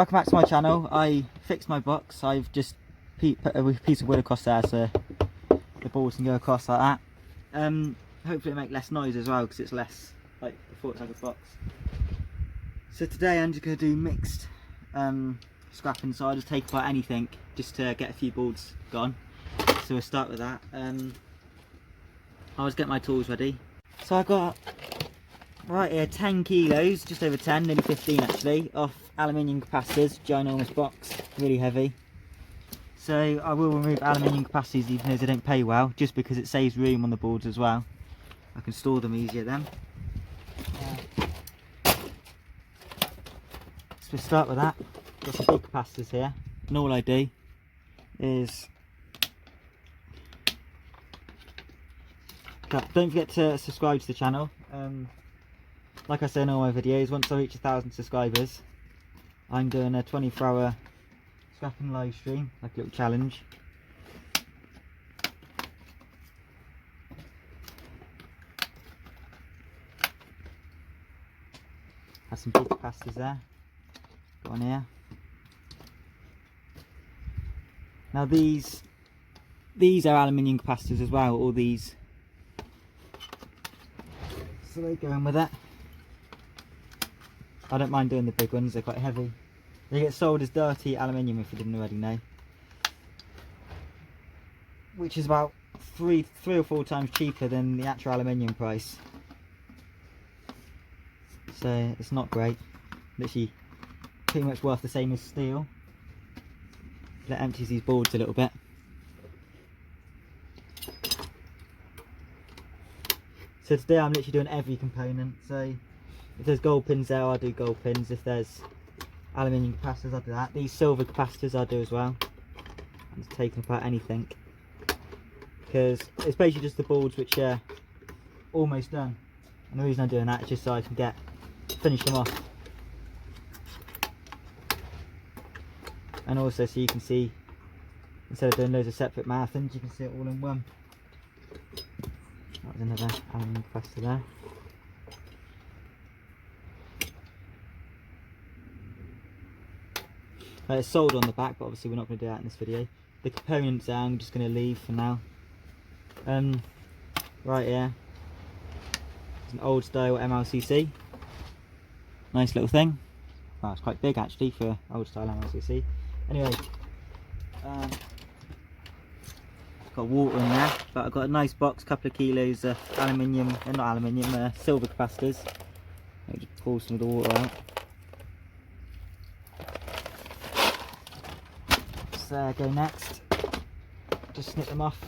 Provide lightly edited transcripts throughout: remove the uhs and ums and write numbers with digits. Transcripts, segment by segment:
Welcome back to my channel. I fixed my box. I've just put a piece of wood across there so the balls can go across like that. Hopefully it'll make less noise as well because it's less like before it's like a box. So today I'm just going to do mixed scrapping, so I'll just take apart anything just to get a few boards gone. So we'll start with that. I'll just get my tools ready. So I've got right here 10 kilos, just over 10, nearly 15 actually, of aluminium capacitors, ginormous box, really heavy. So I will remove aluminium capacitors even though they don't pay well, just because it saves room on the boards as well. I can store them easier then. So we'll start with that. Got some big capacitors here, and all I do is don't forget to subscribe to the channel. Like I say in all my videos, once I reach 1,000 subscribers, I'm doing a 24-hour scrapping live stream, like a little challenge. Have some big capacitors there. Got one here. Now these are aluminium capacitors as well, all these. So they go in with it. I don't mind doing the big ones, they're quite heavy. They get sold as dirty aluminium if you didn't already know. Which is about three or four times cheaper than the actual aluminium price. So it's not great. Literally pretty much worth the same as steel. That empties these boards a little bit. So today I'm literally doing every component. So if there's gold pins there, I'll do gold pins. If there's aluminium capacitors, I'll do that. These silver capacitors I'll do as well. I'm just taking apart anything, because it's basically just the boards which are almost done. And the reason I'm doing that is just so I can finish them off. And also so you can see, instead of doing loads of separate marathons, you can see it all in one. That was another aluminium capacitor there. It's sold on the back, but obviously we're not going to do that in this video. The components I'm just going to leave for now. Right here, it's an old style MLCC. Nice little thing. Well, it's quite big actually for old style MLCC. Anyway, got water in there, but I've got a nice box, couple of kilos of aluminium, not aluminium, silver capacitors. Let me just pour some of the water out. So go next. Just snip them off.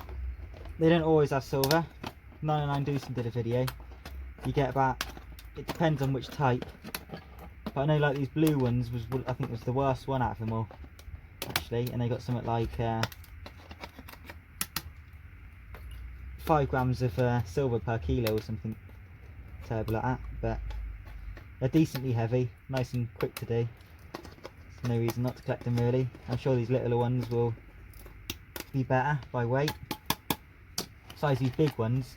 They don't always have silver. 99 Doosan did a video. You get about, it depends on which type. But I know like these blue ones I think was the worst one out of them all, actually, and they got something like 5 grams of silver per kilo or something terrible like that. But they're decently heavy, nice and quick to do. There's no reason not to collect them really. I'm sure these littler ones will be better by weight. Besides these big ones,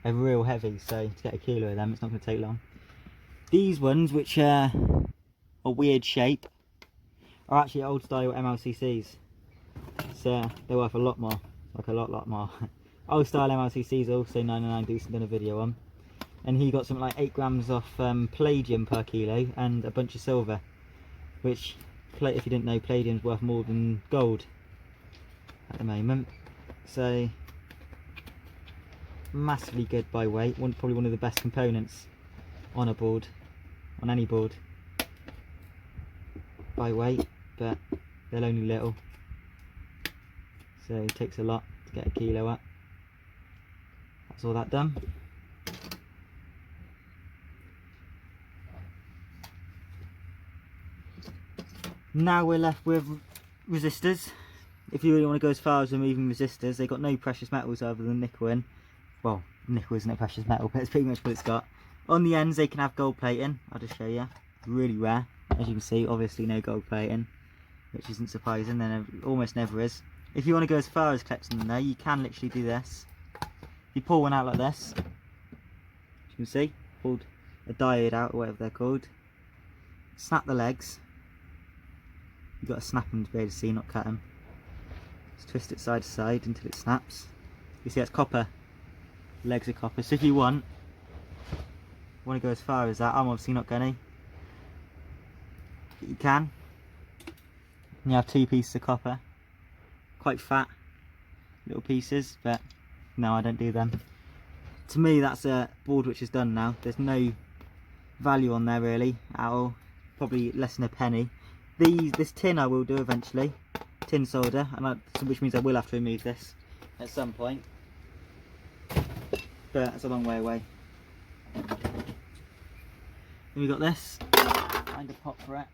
they're real heavy, so to get a kilo of them it's not going to take long. These ones, which are a weird shape, are actually old style MLCCs. So they're worth a lot more, like a lot more. Old style MLCCs also 99 Doosan done a video on. And he got something like 8 grams of palladium per kilo and a bunch of silver. Which, if you didn't know, palladium's worth more than gold at the moment. So massively good by weight. Probably one of the best components on a board, on any board, by weight, but they're only little, so it takes a lot to get a kilo up. That's all that done. Now we're left with resistors. If you really want to go as far as removing resistors, they've got no precious metals other than nickel in. Well, nickel isn't a precious metal, but it's pretty much what it's got. On the ends they can have gold plating. I'll just show you. Really rare. As you can see, obviously no gold plating, which isn't surprising, there almost never is. If you want to go as far as collecting them though, you can literally do this. You pull one out like this. As you can see, pulled a diode out, or whatever they're called. Snap the legs. You've got to snap them to be able to see, not cut them. Just twist it side to side until it snaps. You see that's copper, legs are copper, so if you want to go as far as that, I'm obviously not going to, but you can. And you have 2 pieces of copper, quite fat little pieces, but no, I don't do them. To me that's a board which is done now. There's no value on there really at all, probably less than a penny. This tin I will do eventually, tin solder, which means I will have to remove this at some point, but that's a long way away. Then we've got this, find a pot for it.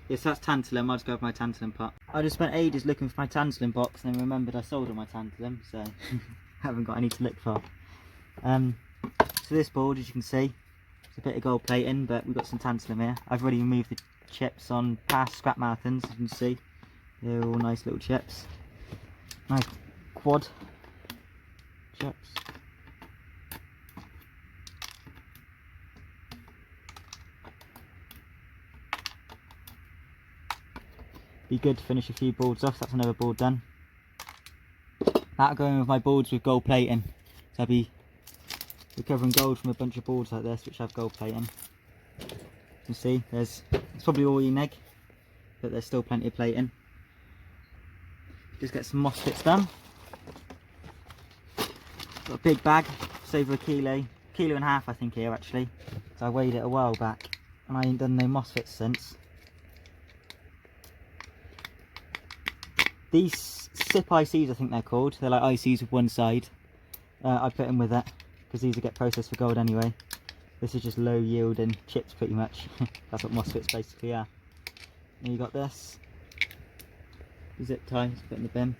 Yes, that's tantalum. I'll just go with my tantalum pot. I just spent ages looking for my tantalum box and then remembered I sold all my tantalum, so haven't got any to look for. So this board, as you can see, it's a bit of gold plating, but we've got some tantalum here. I've already removed the chips on past scrap marathons, as you can see. They're all nice little chips. Nice quad chips. Be good to finish a few boards off. That's another board done. That'll go in with my boards with gold plating. So I'll be recovering gold from a bunch of boards like this which have gold plating. You can see it's probably all you neg, but there's still plenty of plating. Just get some Mosfets done. Got a big bag, it's over a kilo and a half I think here actually. So I weighed it a while back and I ain't done no Mosfets since. These SIP ICs I think they're called, they're like ICs with one side. I put them with it because these will get processed for gold anyway. This is just low yielding chips pretty much. That's what Mosfets basically are. And you got this zip tie, just put in the bin.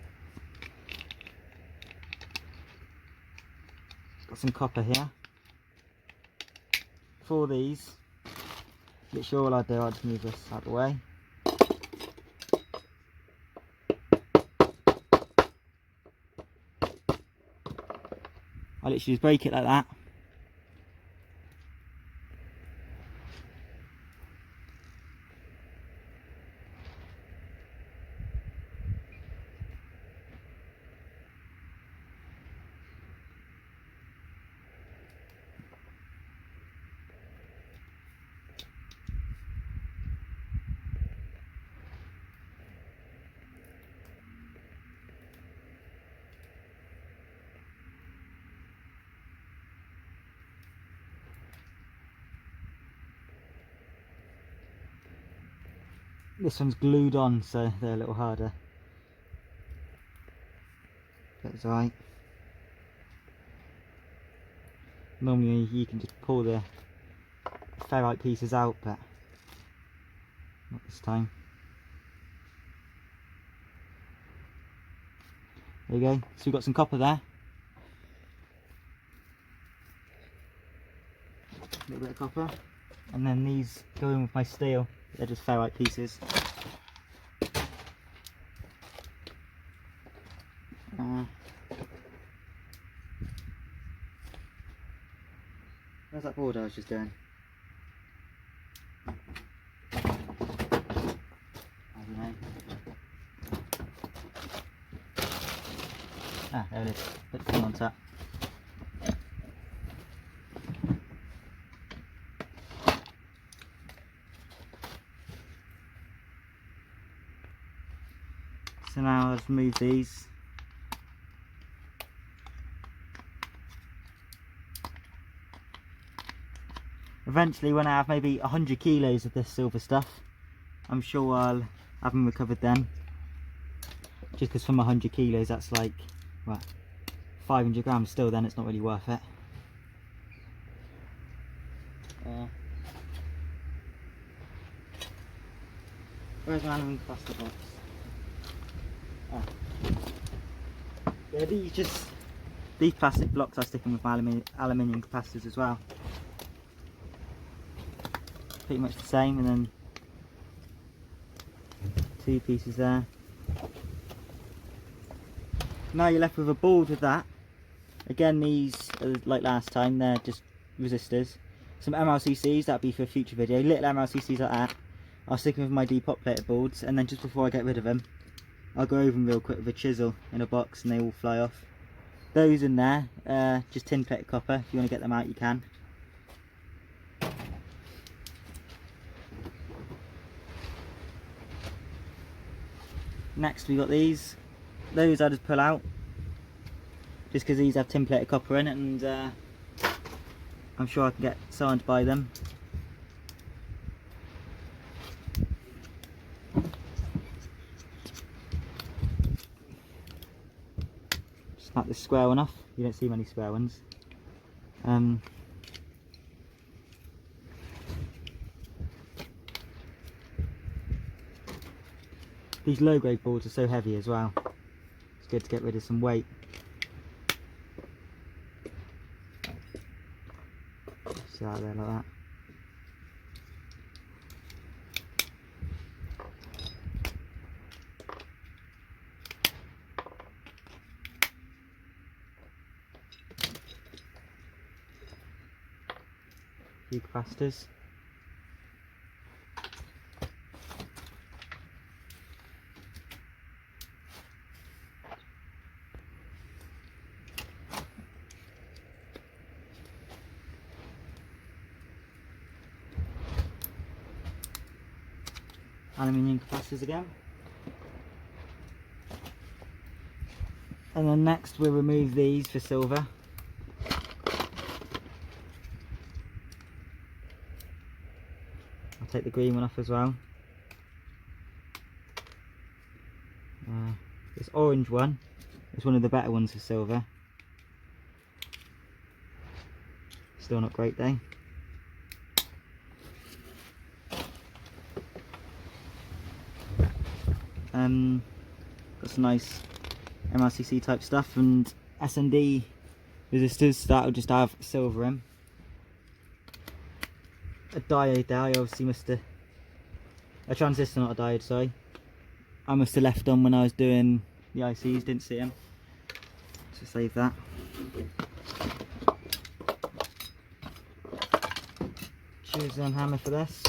Got some copper here. For these, literally all I do, I just move this out of the way. I literally just break it like that. This one's glued on, so they're a little harder. That's alright. Normally you can just pull the ferrite pieces out, but not this time. There you go. So we've got some copper there. A little bit of copper. And then these go in with my steel. They're just ferrite pieces. Where's that board I was just doing? I don't know. Ah, there it is. Put the thing on top. So now I'll just move these. Eventually when I have maybe 100 kilos of this silver stuff, I'm sure I'll have them recovered then. Just because from 100 kilos that's like, what, 500 grams still, then it's not really worth it. Where's my aluminium capacitor box? Oh. Yeah, these plastic blocks I stick in with my aluminium capacitors as well. Pretty much the same, and then 2 pieces there. Now you're left with a board with that. Again, these are like last time, they're just resistors. some MLCCs, that'll be for a future video. Little MLCCs like that. I'll stick them with my depop plated boards, and then just before I get rid of them, I'll go over them real quick with a chisel in a box and they all fly off. Those in there, just tin plated copper. If you want to get them out, you can. Next we got these. Those I just pull out, just because these have tin plated copper in it, and I'm sure I can get someone to buy them. Snap this square one off. You don't see many square ones. These low grade boards are so heavy as well. It's good to get rid of some weight. See out there like that. Few capacitors. Aluminium capacitors again. And then next we'll remove these for silver. I'll take the green one off as well. This orange one is one of the better ones for silver. Still not great though. Got some nice MLCC type stuff and SND resistors that'll just have silver in. A diode there, I obviously must have, a transistor, not a diode, sorry. I must have left on when I was doing the ICs, didn't see them. So save that. Choose hammer for this.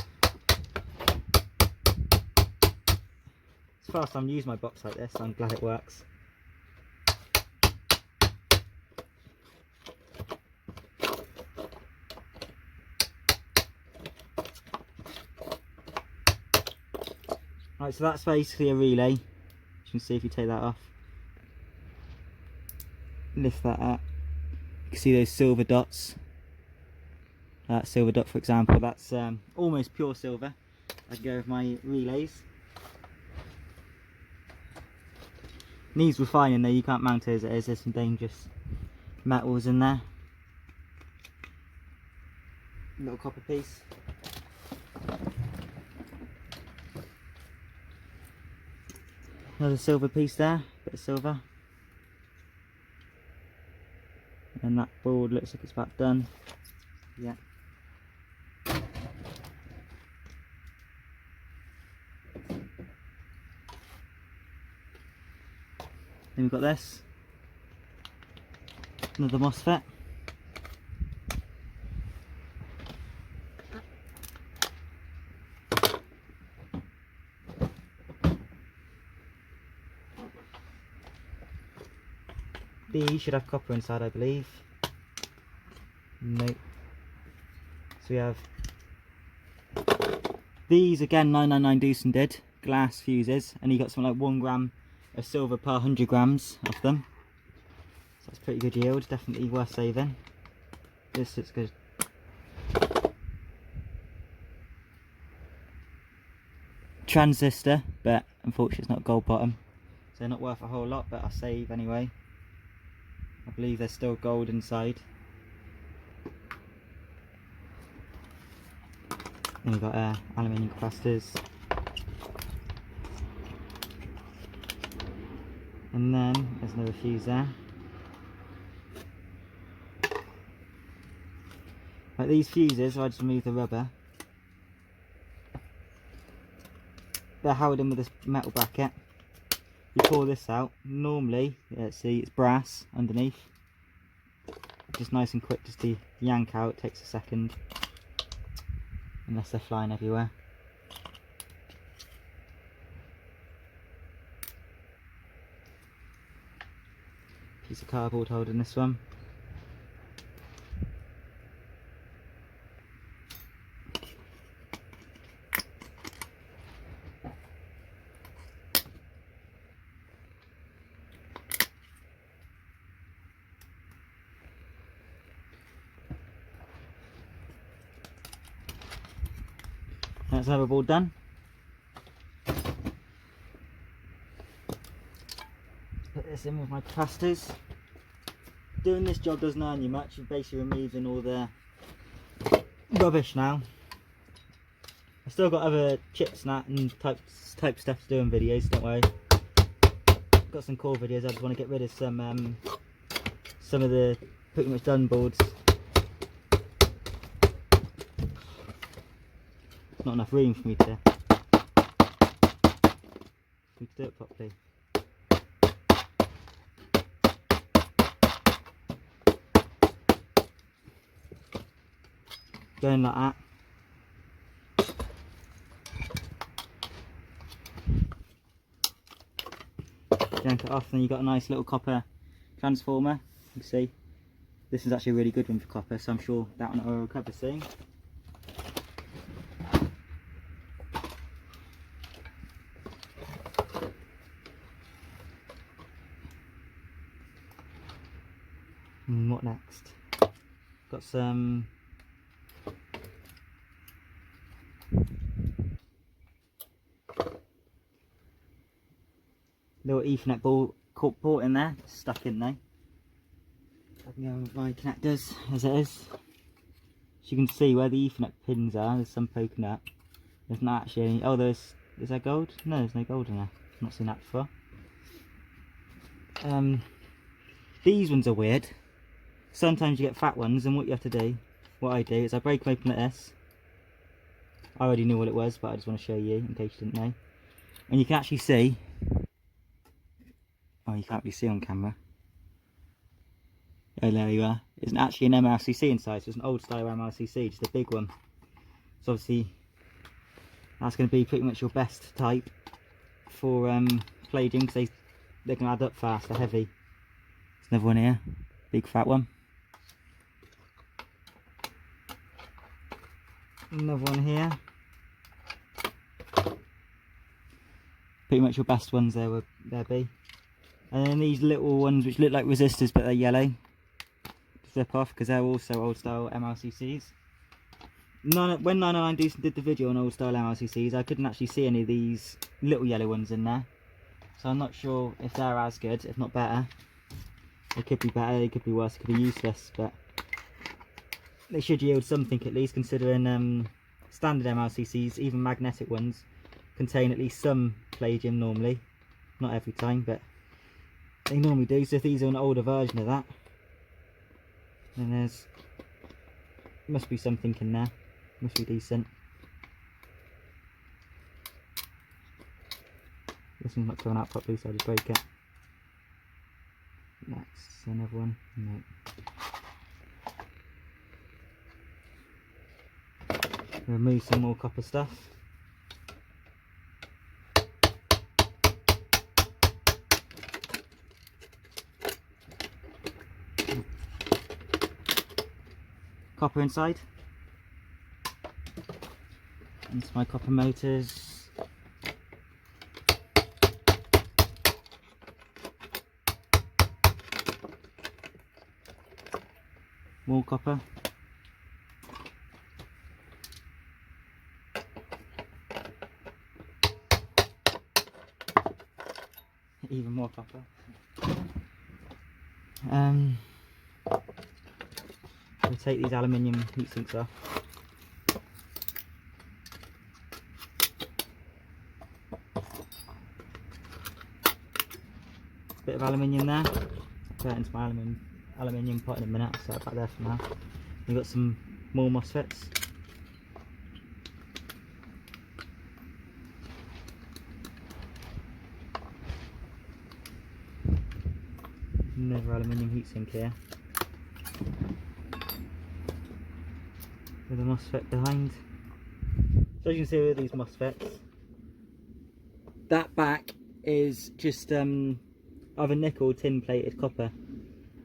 It's the first time I've used my box like this, so I'm glad it works. Right, so that's basically a relay. You can see if you take that off. Lift that up. You can see those silver dots. That silver dot, for example, that's almost pure silver. I can go with my relays. Needs refining though, you can't mount it as it is, there's some dangerous metals in there. Little copper piece. Another silver piece there, bit of silver. And that board looks like it's about done. Yeah. Then we've got this. Another Mosfet. These should have copper inside, I believe. Nope. So we have these again, 999 Doosan did, glass fuses, and you got something like 1 gram of silver per 100 grams of them. So that's pretty good yield, definitely worth saving. This looks good. Transistor, but unfortunately it's not gold bottom, so they're not worth a whole lot, but I'll save anyway. I believe there's still gold inside. Then we've got aluminium capacitors. And then there's another fuse there. Like these fuses, I just remove the rubber. They're held in with this metal bracket. You pull this out. Normally, let's see, it's brass underneath. Just nice and quick just to yank out, it takes a second. unless they're flying everywhere. Piece of cardboard holding this one. That's another board done. Put this in with my capacitors. Doing this job doesn't earn you much, you're basically removing all the rubbish now. I've still got other chips and that and type stuff to do in videos, don't worry. Got some core videos, I just want to get rid of some of the pretty much done boards. Not enough room for me to do it properly. Going like that. Yank it off, and then you've got a nice little copper transformer. You can see this is actually a really good one for copper, so I'm sure that one will recover soon. And what next? Got some little Ethernet port in there, stuck in there. I can go with my connectors as it is. As you can see where the Ethernet pins are, there's some poking up. There's not actually any. Oh, is there gold? No, there's no gold in there. I've not seen that before. These ones are weird. Sometimes you get fat ones, and what you have to do, what I do, is I break them open like this. I already knew what it was, but I just want to show you in case you didn't know. And you can actually see. Oh, you can't really see on camera. Oh, there you are. It's actually an MRCC inside, so it's an old style MRCC, just a big one. So obviously, that's going to be pretty much your best type for palladium, because they can add up fast, they're heavy. There's another one here, big fat one. Another one here. Pretty much your best ones there would be. And then these little ones which look like resistors but they're yellow, flip off because they're also old style MRCCs. When 909 Decent did the video on old style MRCCs, I couldn't actually see any of these little yellow ones in there. So I'm not sure if they're as good, if not better. They could be better, they could be worse, they could be useless, but they should yield something at least, considering standard MRCCs, even magnetic ones, contain at least some palladium normally. Not every time, but they normally do. So if these are an older version of that, then there's must be something in there, must be decent. This one's not coming out properly, so I'll just break it. Next, another one. No. Remove some more copper stuff. Copper inside. Into my copper motors. More copper. Even more copper. We'll take these aluminium heat sinks off. Bit of aluminium there. Put that into my aluminium pot in a minute. I'll set it back there for now. We've got some more Mosfets. Another aluminium heatsink here with a Mosfet behind. So as you can see with these Mosfets, that back is just either nickel or tin plated copper.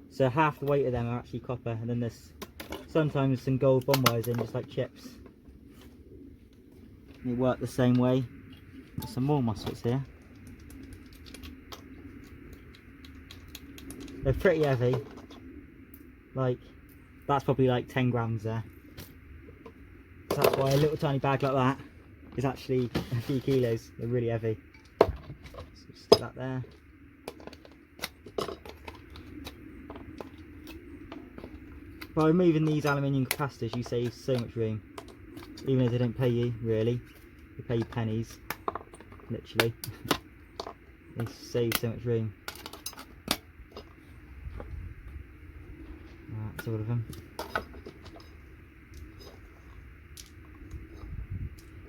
So half the weight of them are actually copper, and then there's sometimes some gold bond wires in, just like chips. They work the same way. There's some more Mosfets here. They're pretty heavy. Like, that's probably like 10 grams there. So that's why a little tiny bag like that is actually a few kilos. They're really heavy. So just stick that there. By removing these aluminium capacitors, you save so much room. Even if they don't pay you, really. They pay you pennies. Literally. They save so much room. That's all of them.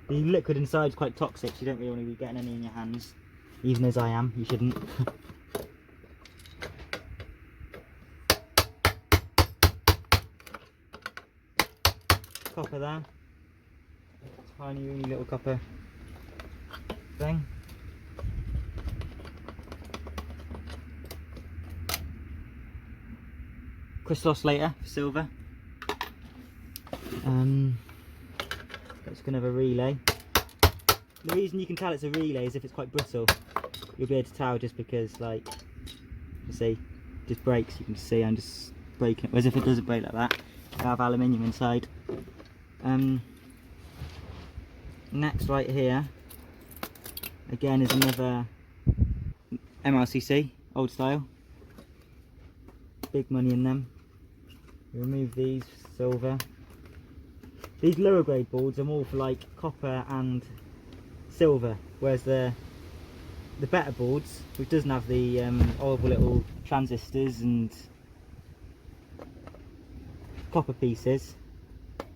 The liquid inside is quite toxic, so you don't really want to be getting any in your hands. Even as I am, you shouldn't. Copper there. Tiny, really little copper thing. Crystal oscillator for silver. Let's go another relay. The reason you can tell it's a relay is if it's quite brittle. You'll be able to tell just because, like, you see, it just breaks. You can see I'm just breaking it. Whereas if it doesn't break like that, I have aluminium inside. Next, right here, again is another MRCC, old style. Big money in them. You remove these, silver. These lower grade boards are more for like copper and silver, whereas the better boards, which doesn't have the horrible little transistors and copper pieces,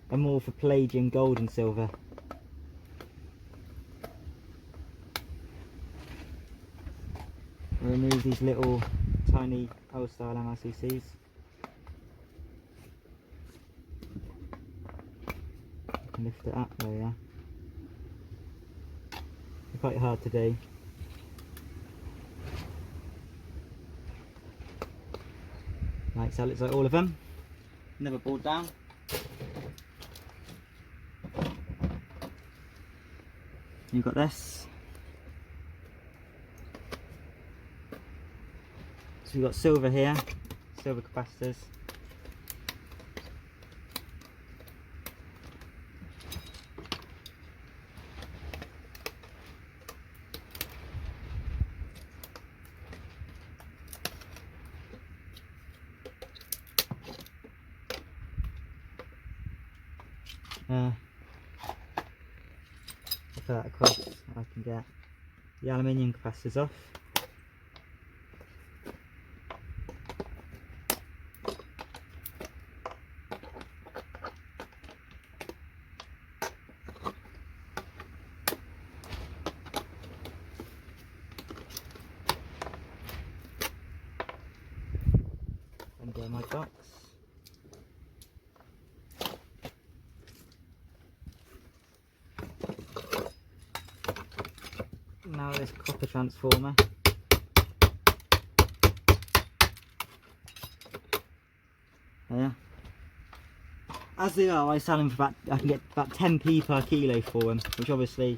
are more for palladium, gold and silver. Remove these little tiny old style MRCCs. Lift it up, there we are. They're quite hard to do. Right, so it looks like all of them. Another board down. You've got this. So we've got silver here, silver capacitors. For that across, I can get the aluminium capacitors off. Under my box. Now this copper transformer. Yeah. As they are, I sell them for about, I can get about 10p per kilo for them, which obviously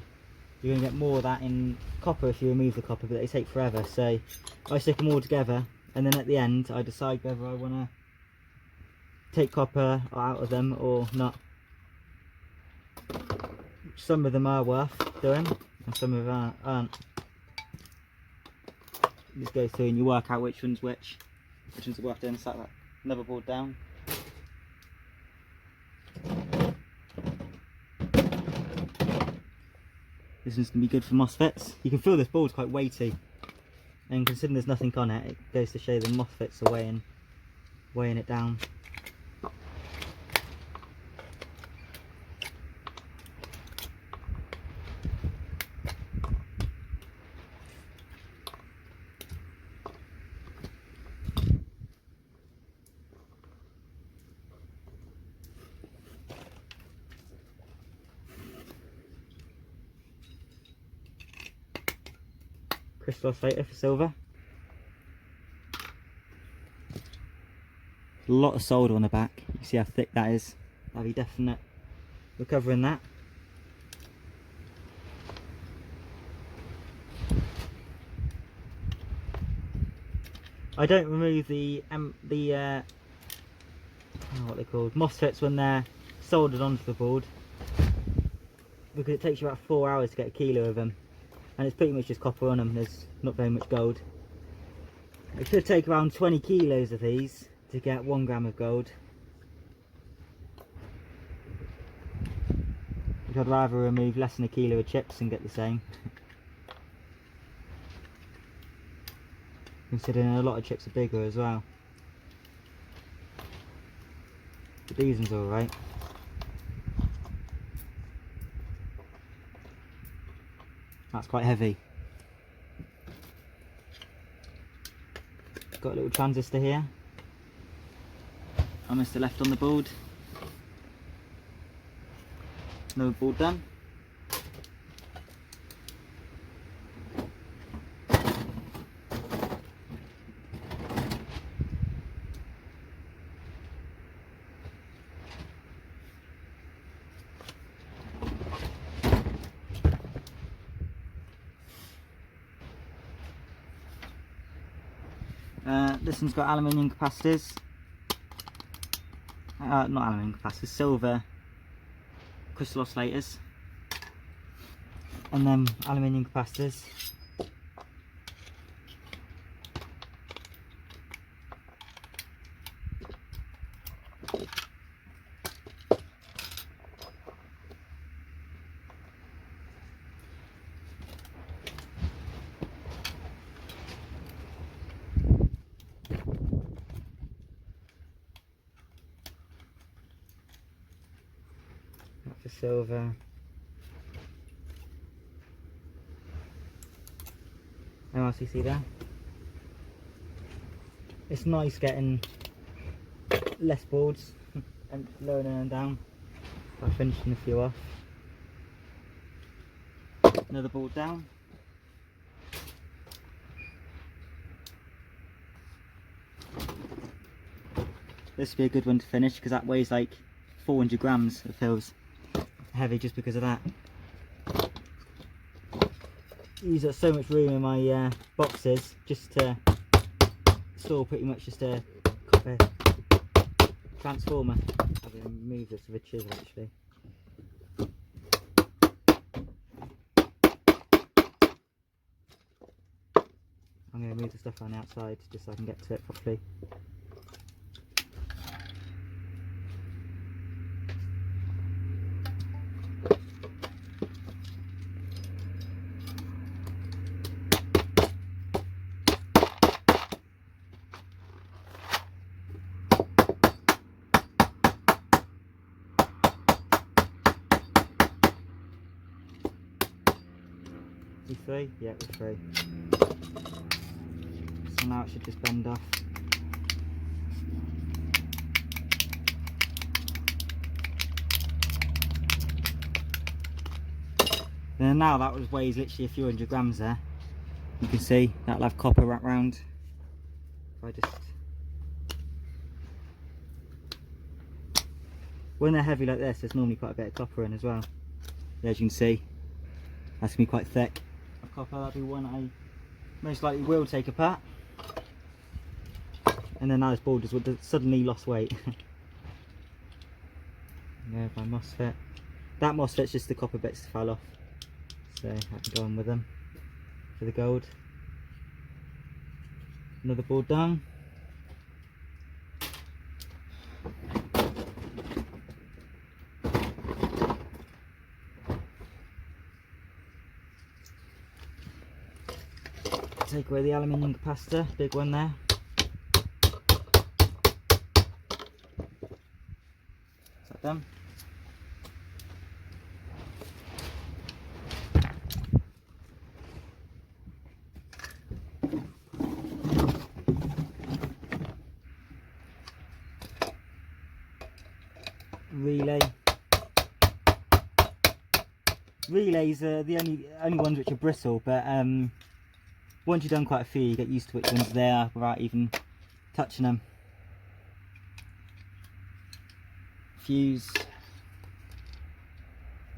you're going to get more of that in copper if you remove the copper, but they take forever. So I stick them all together, and then at the end I decide whether I want to take copper out of them or not. Some of them are worth doing, and some of them aren't. You just go through and you work out which one's which ones are worth doing. Set that another board down. This one's going to be good for Mosfets. You can feel this board's quite weighty, and considering there's nothing on it, it goes to show the Mosfets are weighing it down. crystal oscillator for silver. A lot of solder on the back. You can see how thick that is. That'll be definite recovering that. I don't remove the what they're called, Mosfets, when they're soldered onto the board, because it takes you about 4 hours to get a kilo of them, and it's pretty much just copper on them. There's not very much gold. It should take around 20 kilos of these to get 1 gram of gold. I'd rather remove less than a kilo of chips and get the same. Considering a lot of chips are bigger as well. But these ones are alright. That's quite heavy. Got a little transistor here. I must have left on the board. Another board done. This one's got aluminium capacitors. Not aluminium capacitors, silver crystal oscillators, and then aluminium capacitors. The silver. LRCC there. It's nice getting less boards and lowering them down by finishing a few off. Another board down. This would be a good one to finish because that weighs like 400 grams. It feels heavy just because of that. Use up so much room in my boxes just to store pretty much just a copper transformer. I'm going to remove this with a chisel actually. I'm going to move the stuff on the outside just so I can get to it properly. Three? Yeah, it was 3. So now it should just bend off. Then now that weighs literally a few 100 grams there. You can see that'll have copper wrapped round. If I just... When they're heavy like this, there's normally quite a bit of copper in as well. As you can see, that's going to be quite thick. Copper, that'll be one I most likely will take apart. And then now this board just suddenly lost weight. There's my Mosfet. That Mosfet's just the copper bits that fell off, so I can go on with them for the gold. Another board down. Take away the aluminium capacitor, big one there. Is that done? Relay. Relays are the only ones which are bristle, but once you've done quite a few, you get used to which ones they are without even touching them. Fuse.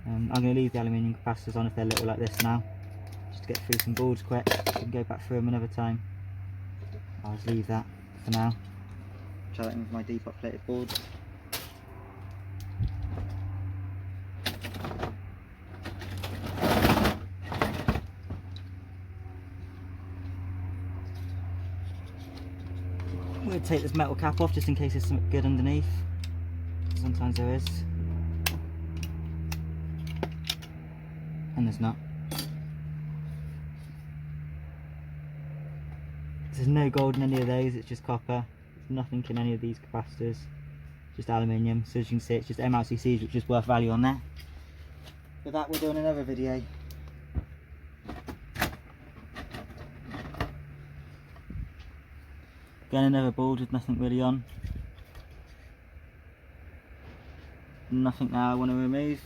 I'm going to leave the aluminium capacitors on if they're little like this now, just to get through some boards quick. You can go back through them another time. I'll just leave that for now. Try that in with my depot plated boards. I'm going to take this metal cap off just in case there's something good underneath. Sometimes there is. And there's not. There's no gold in any of those, it's just copper. There's nothing in any of these capacitors, just aluminium. So as you can see, it's just MLCCs, which is worth value on there. But that we'll do in another video. Again, another board with nothing really on. Nothing now I want to remove.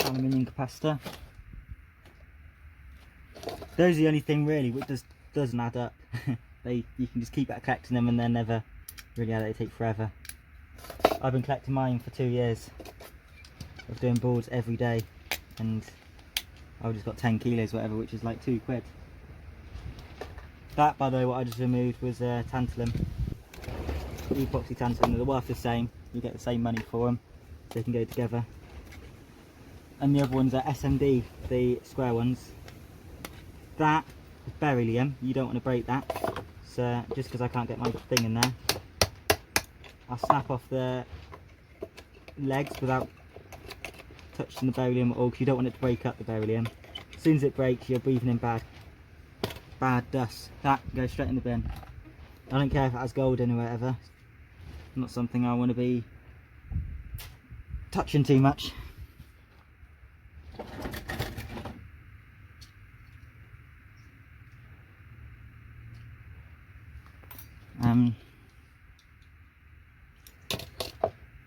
Aluminium capacitor. Those are the only thing really which doesn't add up. You can just keep collecting them and they're never really add up. They take forever. I've been collecting mine for 2 years of doing boards every day, and I've just got 10 kilos whatever, which is like £2. That, by the way, what I just removed was tantalum, epoxy tantalum. They're worth the same, you get the same money for them, so they can go together. And the other ones are SMD, the square ones. That is beryllium, you don't want to break that. So just because I can't get my thing in there, I'll snap off the legs without touching the beryllium at all, because you don't want it to break up the beryllium. As soon as it breaks, you're breathing in bad dust. That goes straight in the bin. I don't care if it has gold in or whatever. It's not something I want to be touching too much.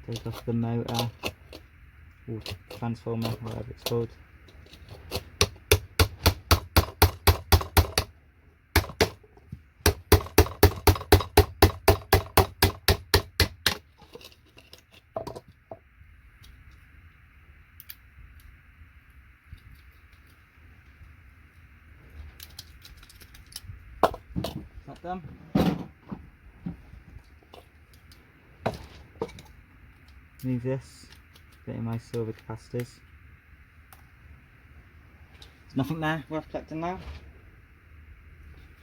Take off the motor or transformer, whatever it's called. Is that done? Move this, bit of my silver capacitors. There's nothing there worth collecting now.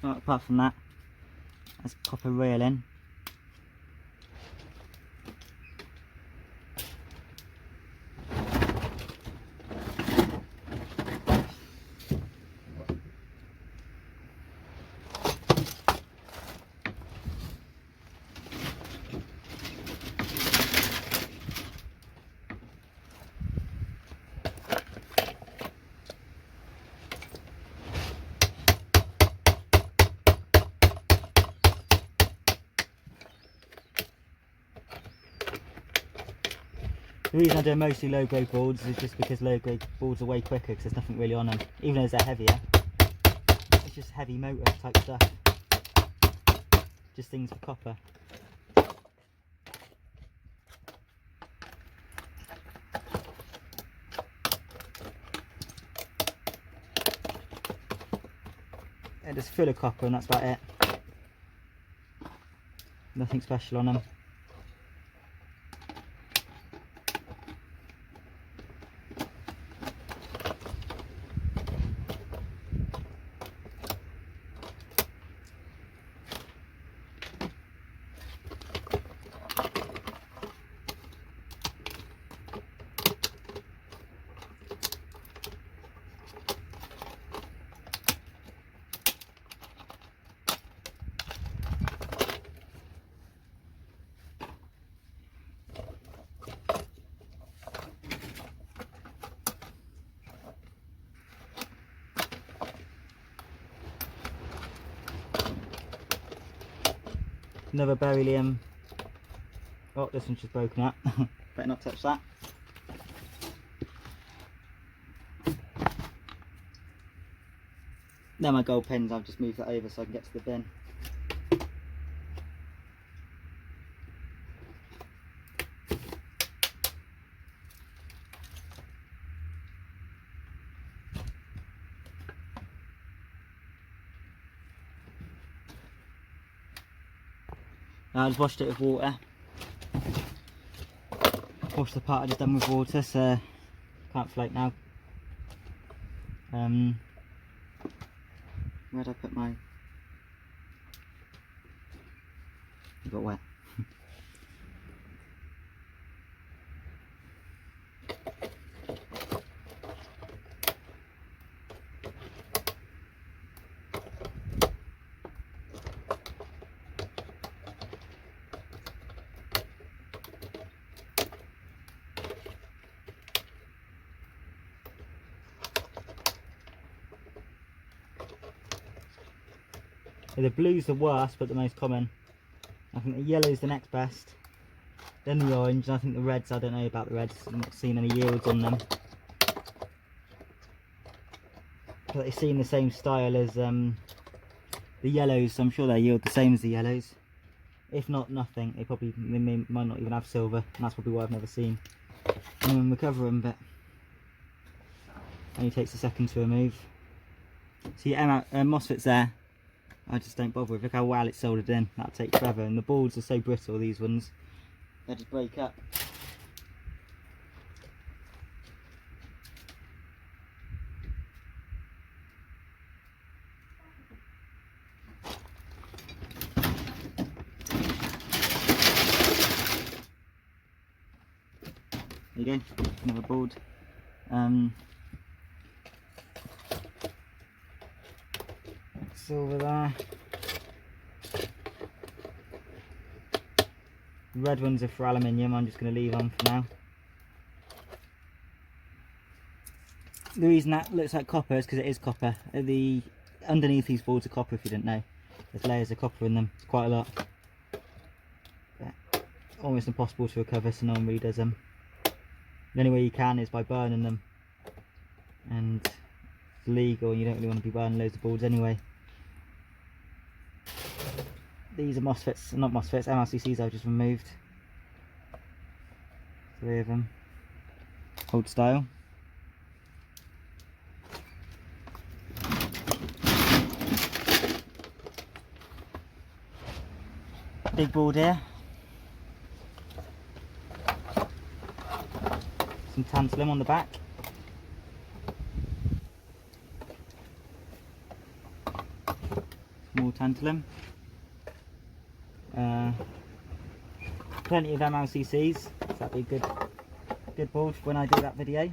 Right, apart from that, there's copper railing. The reason I do mostly low grade boards is just because low grade boards are way quicker because there's nothing really on them. Even as they're heavier, it's just heavy motor type stuff. Just things for copper. They're just full of copper and that's about it. Nothing special on them. Another beryllium. Oh, this one's just broken up. Better not touch that. Now my gold pins, I've just moved that over so I can get to the bin. I just washed it with water. Washed the part I just done with water, so can't float now. Where'd I put my... It got wet. The blue's the worst but the most common. I think the yellow's the next best, then the orange, and I think the reds, I don't know about the reds, I've not seen any yields on them. But they seem the same style as the yellows, so I'm sure they yield the same as the yellows. If not, nothing. Might not even have silver, and that's probably why I've never seen anyone recover them, but only takes a second to remove. So yeah, Mosfets there. I just don't bother with. Look how well it's soldered in. That'll take forever, and the boards are so brittle, these ones, they just break up. There you go, another board. Silver there. The red ones are for aluminium, I'm just going to leave on for now. The reason that looks like copper is because it is copper. Underneath these boards are copper, if you didn't know. There's layers of copper in them, it's quite a lot. But almost impossible to recover, so no one really does them. The only way you can is by burning them. And it's legal, and you don't really want to be burning loads of boards anyway. These are Mosfets, not Mosfets, MLCCs I've just removed. 3 of them. Old style. Big board here. Some tantalum on the back. More tantalum. Plenty of MLCCs, so that'd be a good board when I do that video.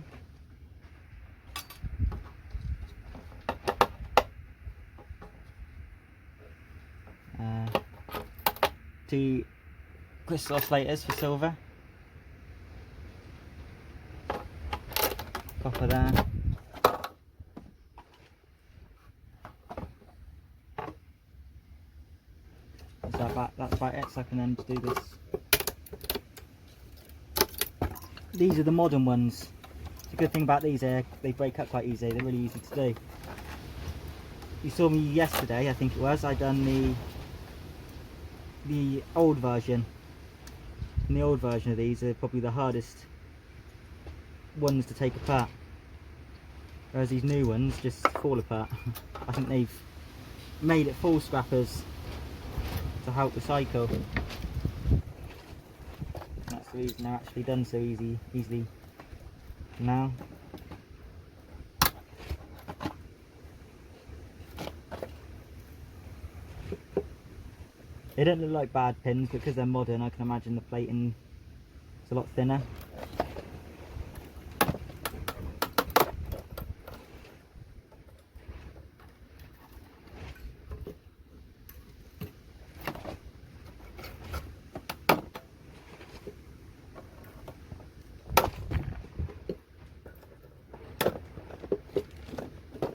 Two crystal oscillators for silver. Copper there. That's about it, so I can then do this. These are the modern ones. The good thing about these, they break up quite easy, they're really easy to do. You saw me yesterday, I think it was, I done the old version. And the old version of these are probably the hardest ones to take apart. Whereas these new ones just fall apart. I think they've made it full scrappers to help recycle. That's the reason they're actually done so easily now. They don't look like bad pins, but because they're modern I can imagine the plating is a lot thinner.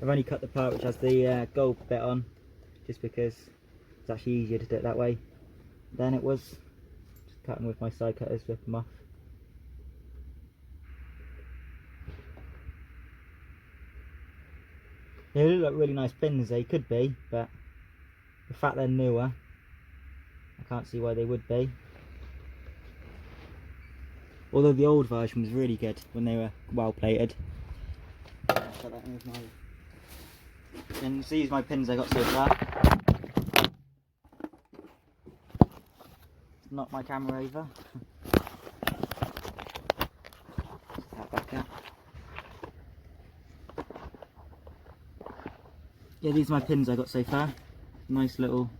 I've only cut the part which has the gold bit on, just because it's actually easier to do it that way. then it was. Just cut them with my side cutters, rip them off. They look like really nice pins, they could be, but the fact they're newer, I can't see why they would be. Although the old version was really good when they were well plated. I'll put that in with my pins. These are my pins I got so far. Knock my camera over. That back up. Yeah, these are my pins I got so far. Nice little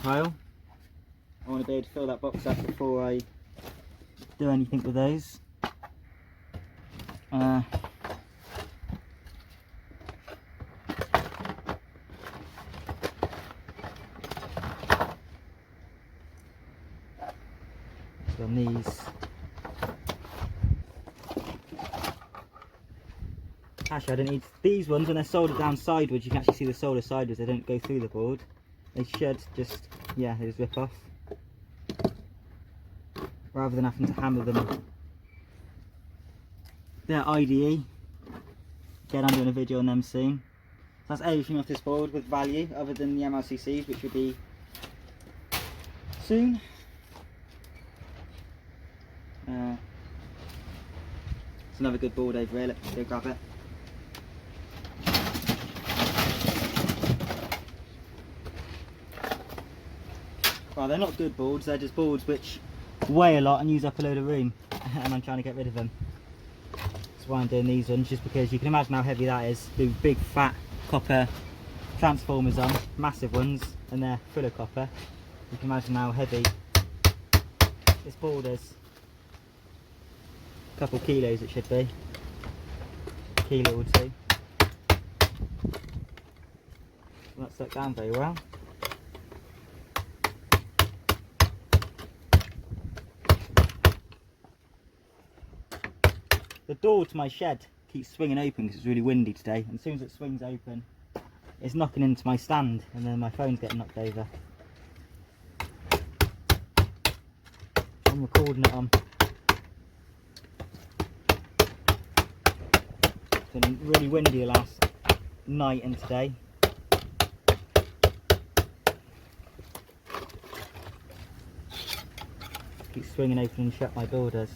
pile. I want to be able to fill that box up before I do anything with those. So on these, actually I don't need these ones. When they're soldered down sideways, you can actually see the solder sideways. They don't go through the board. They should just, yeah, they just rip off, rather than having to hammer them. They're IDE. Again, I'm doing a video on them soon. So that's everything off this board with value, other than the MLCCs, which will be soon. It's another good board over here. Let's go grab it. Well, they're not good boards. They're just boards which weigh a lot and use up a load of room, and I'm trying to get rid of them. That's why I'm doing these ones, just because you can imagine how heavy that is. The big fat copper transformers on, massive ones, and they're full of copper. You can imagine how heavy this board is. A couple kilos it should be, a kilo or two. Not stuck down very well. The door to my shed keeps swinging open because it's really windy today, and as soon as it swings open it's knocking into my stand, and then my phone's getting knocked over. I'm recording it on. It's been really windy last night and today. Keeps swinging open and shut, my door does.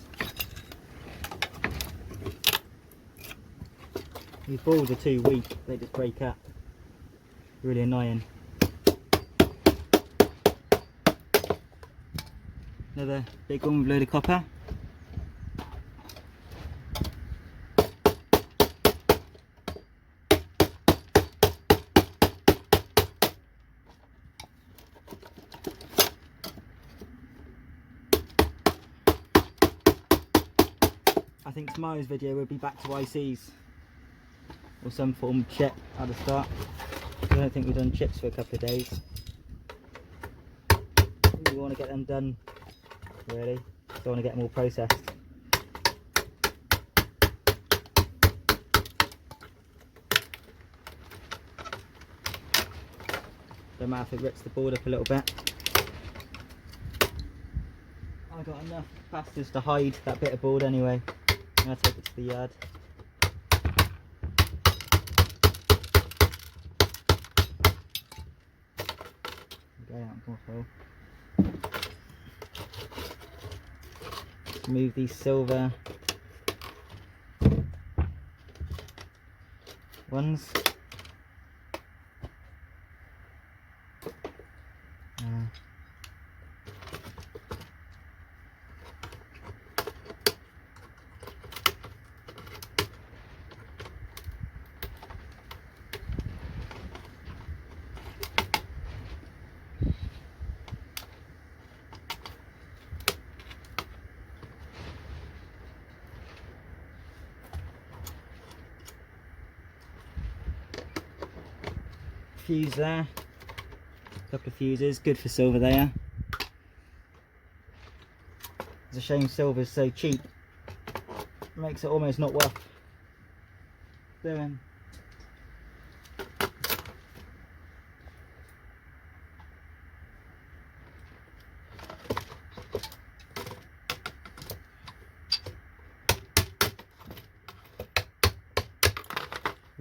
These balls are too weak, they just break up. Really annoying. Another big one with a load of copper. I think tomorrow's video will be back to ICs or some form of chip at the start. I don't think we've done chips for a couple of days. We want to get them done, really. Don't want to get them all processed. Don't matter if it rips the board up a little bit. I got enough capacitors to hide that bit of board anyway. I'm going to take it to the yard. Okay, move these silver ones. Fuse there, a couple of fuses, good for silver there. It's a shame silver's so cheap, it makes it almost not worth doing.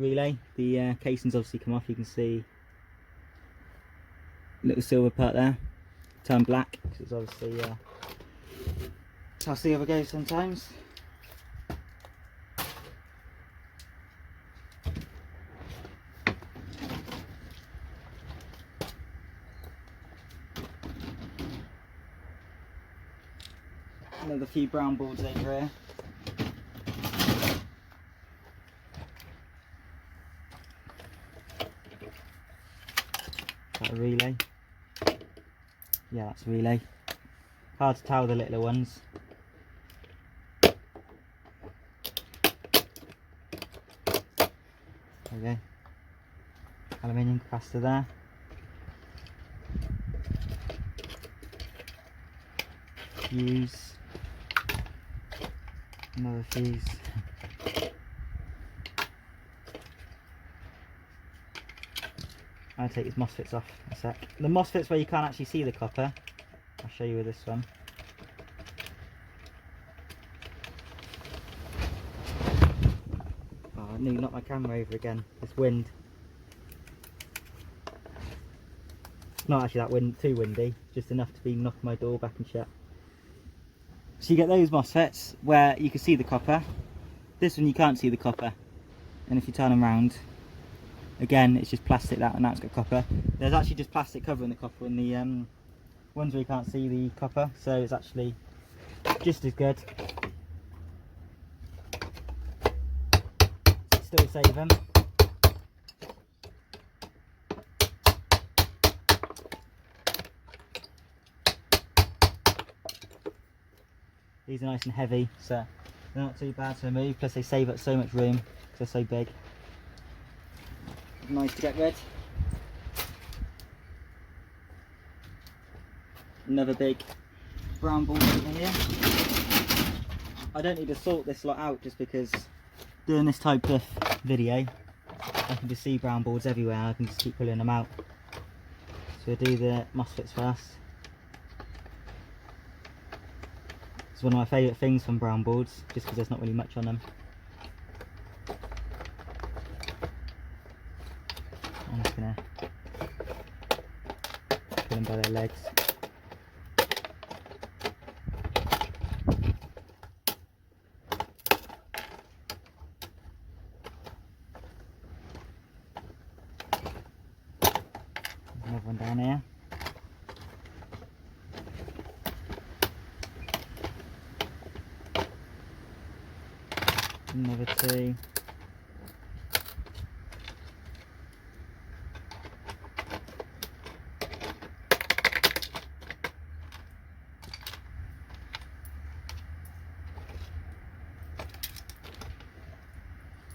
relay. The casing's obviously come off. You can see a little silver part there, turned black because it's obviously that's how silver goes sometimes. Another few brown boards over here. Is that a relay? Yeah, that's a relay. Hard to tell the littler ones. There we go. Aluminium capacitor there. Fuse. Another fuse. I'll take these Mosfets off a sec. The Mosfets where you can't actually see the copper, I'll show you with this one. Oh, I nearly knocked my camera over again. This wind. It's not actually too windy, just enough to be knocking my door back and shut. So you get those Mosfets where you can see the copper. This one you can't see the copper, and if you turn them around, again it's just plastic that, and that's got copper. There's actually just plastic covering the copper in the ones where you can't see the copper, so it's actually just as good. Still save them. These are nice and heavy, so they're not too bad to remove, plus they save up so much room because they're so big. Nice to get rid. Another big brown ball in here. I don't need to sort this lot out just because doing this type of video I can just see brown boards everywhere. I can just keep pulling them out. So we'll do the Mosfets first. It's one of my favourite things from brown boards, just because there's not really much on them. I'm just going to pull them by their legs. Another one down here. Another two.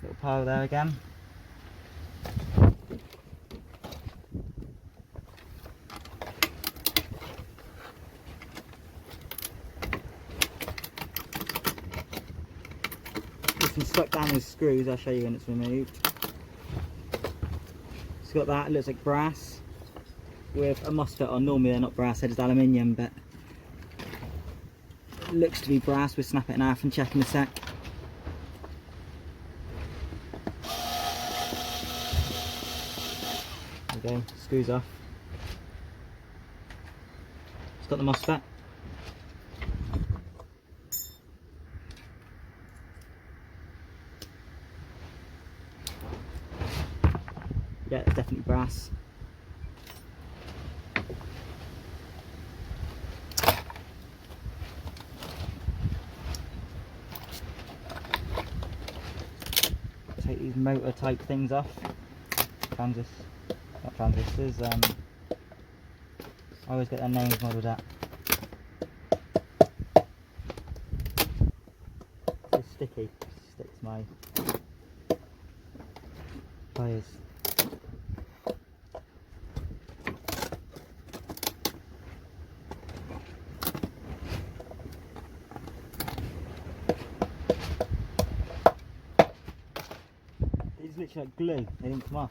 Little pile there again. This one's stuck down with screws. I'll show you when it's removed. It's got that, it looks like brass with a Mosfet on. Normally they're not brass, they're just aluminium, but it looks to be brass. We'll snap it in half and check in a sec. There we go, screws off. It's got the Mosfet. Yeah, it's definitely brass. Take these motor type things off. Not transistors. I always get their names modelled up. It's sticky. It sticks my pliers. These look like glue, they didn't come off.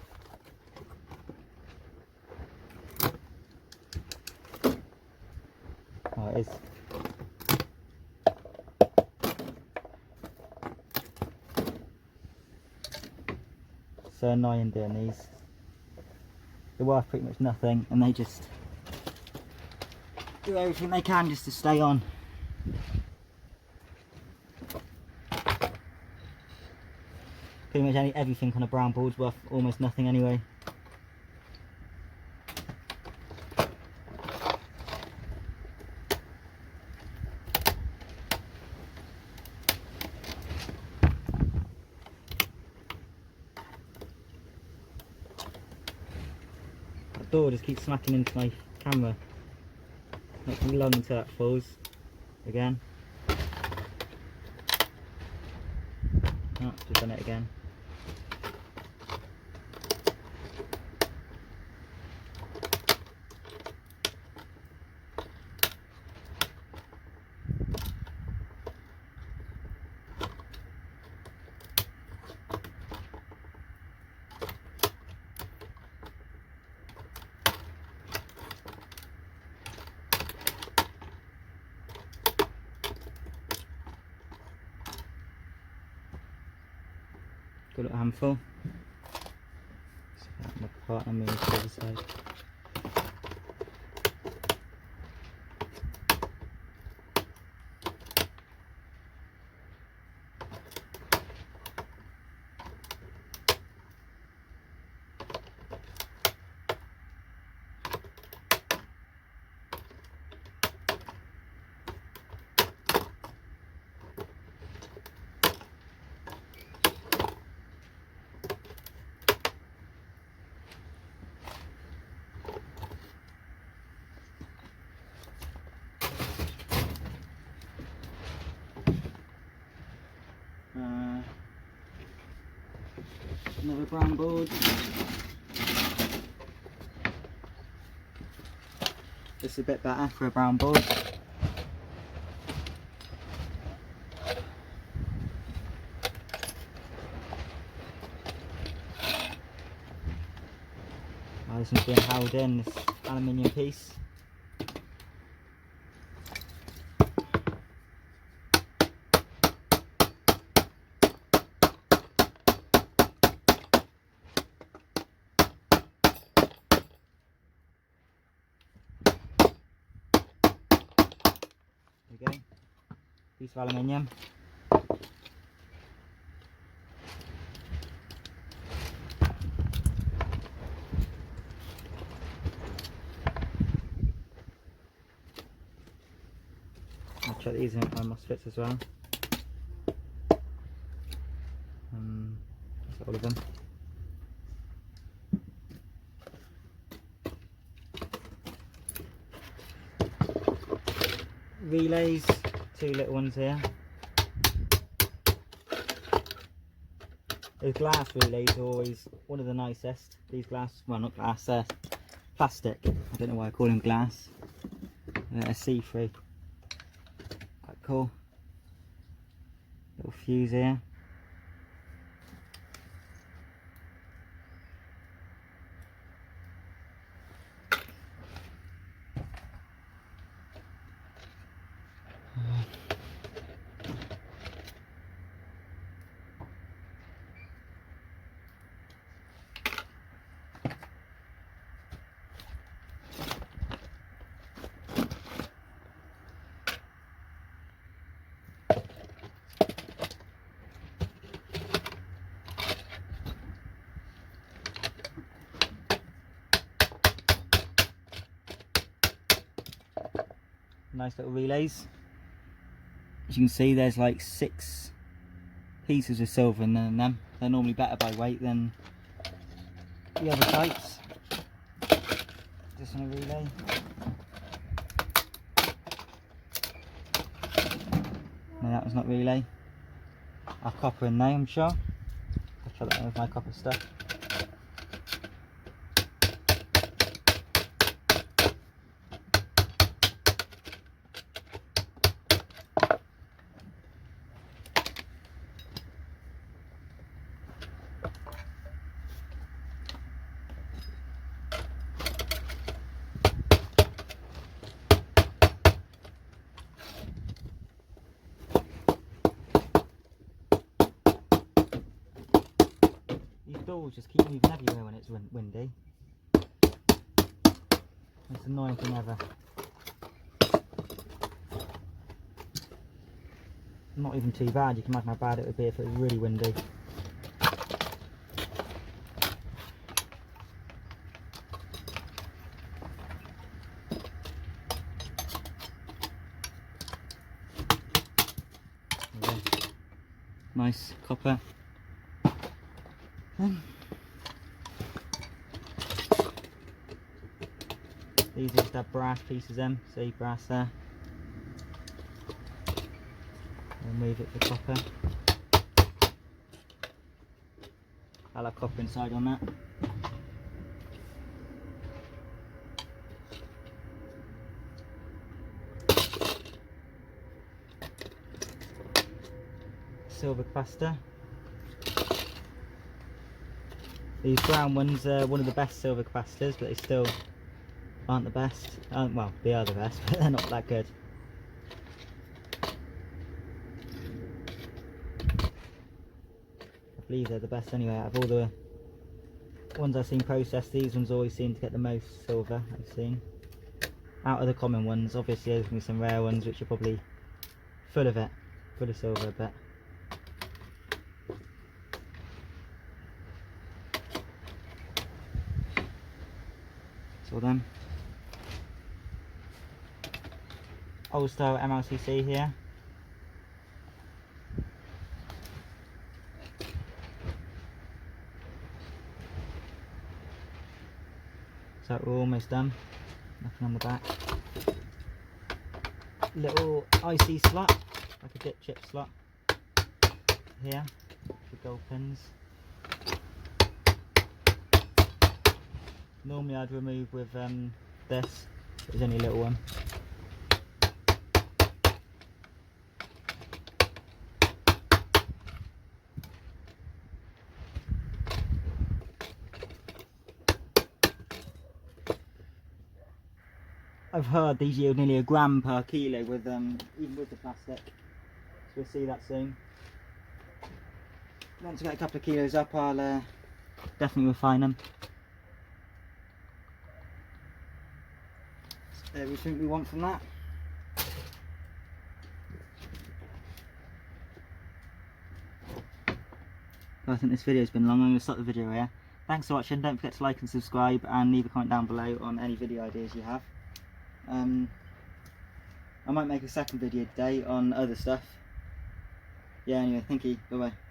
Oh, it is. so annoying doing these. They're worth pretty much nothing, and they just do everything they can just to stay on. Pretty much everything on a brown board's worth almost nothing anyway. That door just keeps smacking into my camera. Not for long until that falls again. Oh, just done it again. Got a little handful. Set them apart and move to the other side. Another brown board. This is a bit better for a brown board. This one's being held in, this aluminium piece. There we go, piece of aluminium. I'll check these out my Mosfets as well. That's all of them. Relays, two little ones here. The glass relays are always one of the nicest. These glass, well not glass, plastic. I don't know why I call them glass. They're see-through. Quite cool. Little fuse here. Nice little relays. As you can see, there's like 6 pieces of silver in them. They're normally better by weight than the other types. Just on a relay. No, that one's not relay. Our copper in there, I'm sure. I'll try that one with my copper stuff. doors just keep moving everywhere when it's windy. It's the annoying thing ever. Not even too bad, you can imagine how bad it would be if it was really windy. Nice copper. These just have brass pieces in, see brass there. Remove it for copper. I'll have copper inside on that. Silver capacitor. These brown ones are one of the best silver capacitors, but they still aren't the best. Well, they are the best, but they're not that good. I believe they're the best anyway. Out of all the ones I've seen processed, these ones always seem to get the most silver I've seen. Out of the common ones, obviously there's going to be some rare ones which are probably full of it, full of silver, but it's all them. Old style MLCC here. So we're almost done. Nothing on the back. Little IC slot, like a dip chip slot here for gold pins. Normally I'd remove with this, but there's only a little one. I've heard these yield nearly 1 gram per kilo with even with the plastic, so we'll see that soon. Once I get a couple of kilos up, I'll definitely refine them. That's everything we want from that. I think this video's been long. I'm going to stop the video here. Thanks for watching. Don't forget to like and subscribe, and leave a comment down below on any video ideas you have. I might make a second video today on other stuff. Yeah, anyway, thank you. Bye bye.